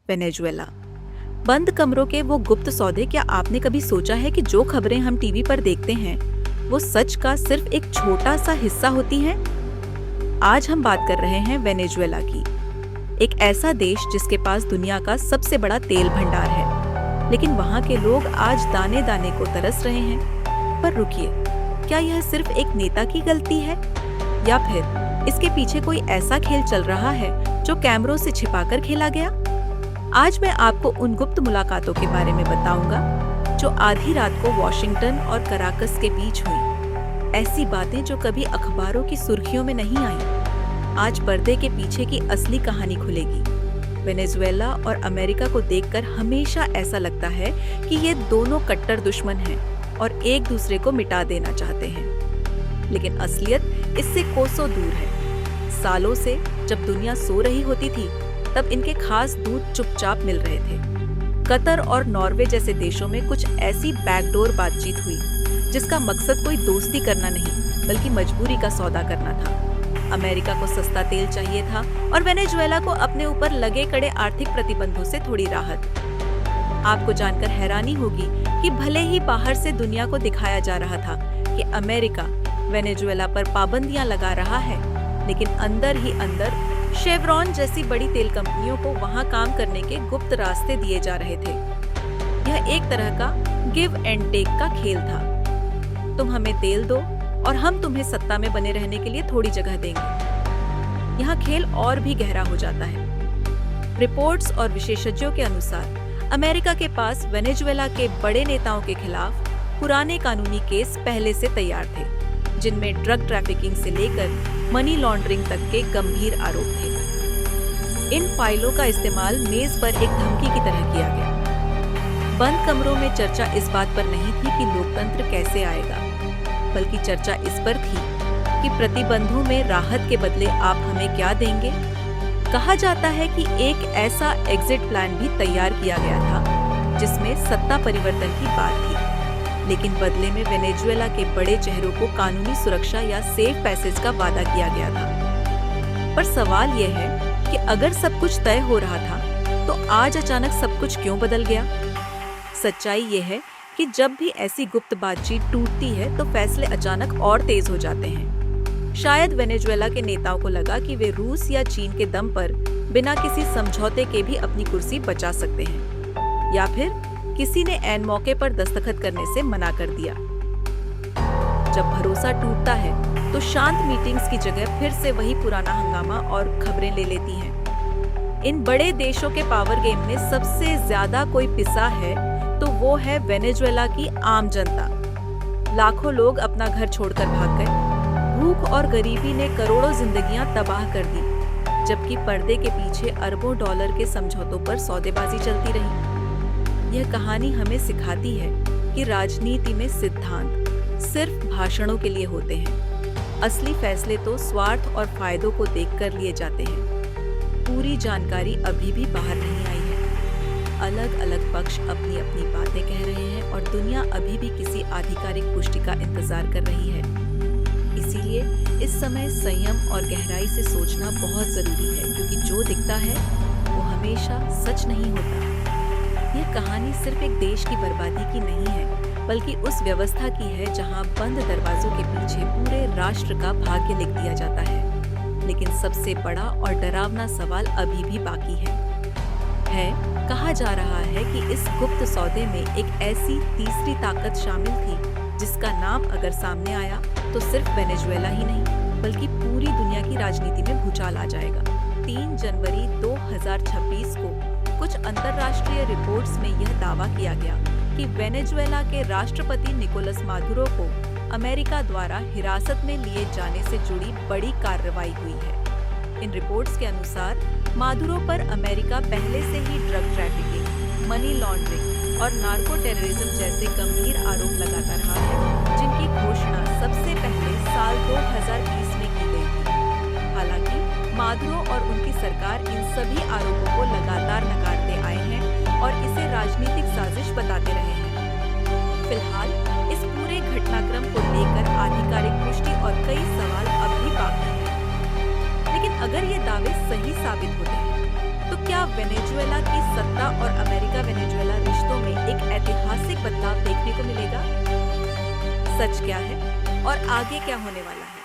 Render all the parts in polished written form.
Venezuela. बंद कमरों के वो गुप्त सौदे। क्या आपने कभी सोचा है कि जो खबरें हम टीवी पर देखते हैं वो सच का सिर्फ एक छोटा सा हिस्सा होती हैं? आज हम बात कर रहे हैं वेनेजुएला की, एक ऐसा देश जिसके पास दुनिया का सबसे बड़ा तेल भंडार है, लेकिन वहाँ के लोग आज दाने दाने को तरस रहे हैं। पर रुकिए, क्या यह सिर्फ एक नेता की गलती है या फिर इसके पीछे कोई ऐसा खेल चल रहा है जो कैमरों से छिपाकर खेला गया? आज मैं आपको उन गुप्त मुलाकातों के बारे में बताऊंगा जो आधी रात को वॉशिंगटन और कराकस के बीच हुई। ऐसी बातें जो कभी अखबारों की सुर्खियों में नहीं आई। आज पर्दे के पीछे की असली कहानी खुलेगी। वेनेजुएला और अमेरिका को देखकर हमेशा ऐसा लगता है कि ये दोनों कट्टर दुश्मन हैं और एक दूसरे को मिटा देना चाहते हैं, लेकिन असलियत इससे कोसों दूर है। सालों से जब दुनिया सो रही होती थी, तब इनके खास दूत चुपचाप मिल रहे थे। कतर और नॉर्वे जैसे देशों में कुछ ऐसी बैकडोर बातचीत हुई जिसका मकसद कोई दोस्ती करना नहीं, बल्कि मजबूरी का सौदा करना था। अमेरिका को सस्ता तेल चाहिए था और वेनेजुएला को अपने ऊपर लगे कड़े आर्थिक प्रतिबंधों से थोड़ी राहत। आपको जानकर हैरानी होगी कि भले ही बाहर से दुनिया को दिखाया जा रहा था कि अमेरिका वेनेजुएला पर पाबंदियां लगा रहा है, लेकिन अंदर ही अंदर शेवरॉन जैसी बड़ी तेल कंपनियों को वहां काम करने के गुप्त रास्ते दिए जा रहे थे। यह एक तरह का गिव एंड टेक का खेल था। तुम हमें तेल दो और हम तुम्हें सत्ता में बने रहने के लिए थोड़ी जगह देंगे। यहाँ खेल और भी गहरा हो जाता है। रिपोर्ट्स और विशेषज्ञों के अनुसार अमेरिका के पास वेनेजुएला के बड़े नेताओं के खिलाफ पुराने कानूनी केस पहले से तैयार थे, जिनमें ड्रग ट्रैफिकिंग से लेकर मनी लॉन्ड्रिंग तक के गंभीर आरोप थे। इन फाइलों का इस्तेमाल मेज पर एक धमकी की तरह किया गया। बंद कमरों में चर्चा इस बात पर नहीं थी कि लोकतंत्र कैसे आएगा, बल्कि चर्चा इस पर थी कि प्रतिबंधों में राहत के बदले आप हमें क्या देंगे। कहा जाता है कि एक ऐसा एग्जिट प्लान भी तैयार किया गया था जिसमें सत्ता परिवर्तन की बात थी, लेकिन बदले में वेनेजुएला के बड़े चेहरों को कानूनी सुरक्षा या सेफ पैसेज का वादा किया गया था। पर सवाल यह है कि अगर सब कुछ तय हो रहा था तो आज अचानक सब कुछ क्यों बदल गया? सच्चाई यह है कि जब भी ऐसी गुप्त बातचीत टूटती है तो फैसले अचानक और तेज हो जाते हैं। शायद वेनेजुएला के नेताओं को लगा कि वे रूस या चीन के दम पर बिना किसी समझौते के भी अपनी कुर्सी बचा सकते हैं, या फिर किसी ने ऐन मौके पर दस्तखत करने से मना कर दिया। जब भरोसा टूटता है तो शांत मीटिंग्स की जगह फिर से वही पुराना हंगामा और खबरें ले लेती हैं। इन बड़े देशों के पावर गेम में सबसे ज्यादा कोई पिसा है तो वो है वेनेजुएला की आम जनता। लाखों लोग अपना घर छोड़कर भाग गए। भूख और गरीबी ने करोड़ों जिंदगियां तबाह कर दी, जबकि पर्दे के पीछे अरबों डॉलर के समझौतों पर सौदेबाजी चलती रही। यह कहानी हमें सिखाती है कि राजनीति में सिद्धांत सिर्फ भाषणों के लिए होते हैं। असली फैसले तो स्वार्थ और फायदों को देखकर लिए जाते हैं। पूरी जानकारी अभी भी बाहर नहीं आई है। अलग अलग पक्ष अपनी अपनी बातें कह रहे हैं और दुनिया अभी भी किसी आधिकारिक पुष्टि का इंतजार कर रही है। इसीलिए इस समय संयम और गहराई से सोचना बहुत जरूरी है, क्योंकि जो दिखता है वो हमेशा सच नहीं होता। यह कहानी सिर्फ एक देश की बर्बादी की नहीं है, बल्कि उस व्यवस्था की है जहां बंद दरवाजों के पीछे पूरे राष्ट्र का भाग्य लिख दिया जाता है। लेकिन सबसे बड़ा और डरावना सवाल अभी भी बाकी है। कहा जा रहा है कि इस गुप्त सौदे में एक ऐसी तीसरी ताकत शामिल थी जिसका नाम अगर सामने आया तो सिर्फ वेनेजुएला ही नहीं, बल्कि पूरी दुनिया की राजनीति में भूचाल आ जाएगा। 3 जनवरी 2026 को कुछ अंतर्राष्ट्रीय रिपोर्ट्स में यह दावा किया गया कि वेनेजुएला के राष्ट्रपति निकोलस मादुरो को अमेरिका द्वारा हिरासत में लिए जाने से जुड़ी बड़ी कार्रवाई हुई है। इन रिपोर्ट्स के अनुसार मादुरो पर अमेरिका पहले से ही ड्रग ट्रैफिकिंग, मनी लॉन्ड्रिंग और नार्को टेररिज्म जैसे गंभीर आरोप लगाता रहा है, जिनकी घोषणा सबसे पहले साल 2020 में की गई थी। हालांकि मादुरो और उनकी सरकार इन सभी आरोपों को लगातार नकारते आए हैं और इसे राजनीतिक साजिश बताते रहे हैं। फिलहाल इस पूरे घटनाक्रम को लेकर आधिकारिक पुष्टि और कई सवाल अब भी बाकी हैं। लेकिन अगर ये दावे सही साबित होते हैं तो क्या वेनेजुएला की मिलेगा? सच क्या है और आगे क्या होने वाला है?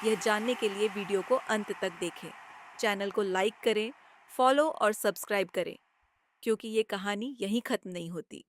यह जानने के लिए वीडियो को अंत तक देखें। चैनल को लाइक करें, फॉलो और सब्सक्राइब करें, क्योंकि ये कहानी यहीं खत्म नहीं होती।